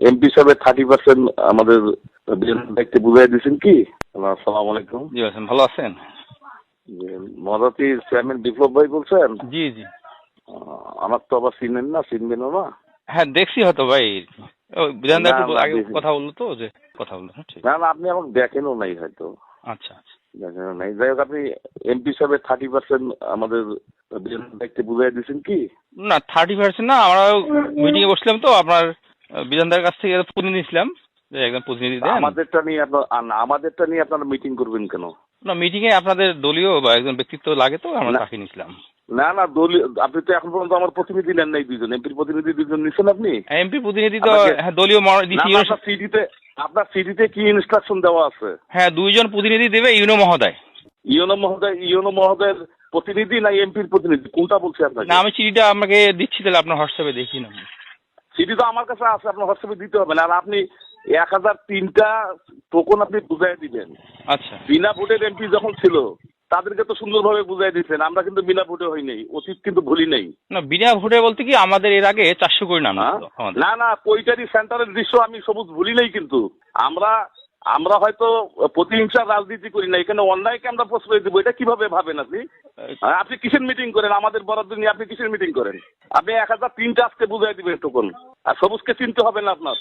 MP সাহেবের 30% আমাদের দেখতে বুঝাই দিয়েছেন কি? আসসালামু আলাইকুম। জি আছেন, ভালো আছেন? মদাতির চেয়ারম্যান বিপ্লব ভাই বলছেন? জি জি। আমার তো আবার চিনেন না, চিনবেনও না। হ্যাঁ দেখছি হয়তো ভাই, বিধান না একটু না আগে দেখি কথা বললো তো, যে কথা বললো। হ্যাঁ ঠিক। না না, আপনি আমাকে দেখেনও নাই হয়তো। আচ্ছা আচ্ছা। দেখেনও নাই, যাই হোক, আপনি এমপি সাহেবের 30% আমাদের দেখতে বুঝাই দিয়েছেন কি? না 30% না, আমরা মিটিং এ বসলাম তো আপনার বিধানদার কাছ থেকে প্রতিনিধি ছিলাম, যে একজন প্রতিনিধি দেন। আমাদেরটা নিয়ে আমাদেরটা নিয়ে আপনারা মিটিং করবেন কেন? না মিটিং এ আপনাদের দলীয় বা একজন ব্যক্তিত্ব লাগে তো আমরা না তাকে নিয়েছিলাম। না না, দলীয় আপনি তো এখন পর্যন্ত আমার প্রতিনিধি নেন নাই, দুইজন এমপির প্রতিনিধি দুইজন নিচ্ছেন আপনি। এমপি প্রতিনিধি তো আপনাকে হ্যাঁ দলীয় না দিছি। না, আপনার সিডিতে কি ইনস্ট্রাকশন দেওয়া আছে? হ্যাঁ 2জন প্রতিনিধি দেবে ইউনো মহোদয়। ইউনো মহোদয়ের প্রতিনিধি না এমপির প্রতিনিধি, কোনটা বলছি আপনাকে? না আমি চিঠিটা আমাকে দিচ্ছি, তাহলে আপনার হোয়াটসঅ্যাপে দেখি না। সিডি তো আমার কাছে আছে, আপনার হোয়াটসঅ্যাপে দিতে হবে না। আর আপনি 1003টা টোকন আপনি বুঝাই দিবেন। আচ্ছা। বিনা ভোটের এমপি যখন ছিল তাদেরকে তো সুন্দরভাবে বুঝাই দিচ্ছেন। আমরা কিন্তু বিনা ভোটে হই নাই, অতীত কিন্তু ভুলি নাই। না বিনা ভোটে বলতে কি, আমাদের এর আগে 400 করে নাম ছিল আমাদের। না না, কৈটারি সেন্টারের দৃশ্য আমি সবুজ ভুলি নাই, কিন্তু আমরা আমরা হয়তো প্রতিহিংসার রাজনীতি করি না, এখানে অন্যায়কে আমরা প্রশ্রয় দেবো, এটা কিভাবে ভাবেন আপনি? আপনি কিসের মিটিং করেন? আমাদের বরাদ্দ নিয়ে আপনি কিসের মিটিং করেন? আপনি 1003টা আজকে বুঝাই দিবেন টোকন, আর সবুজকে চিনতে হবে না আপনার।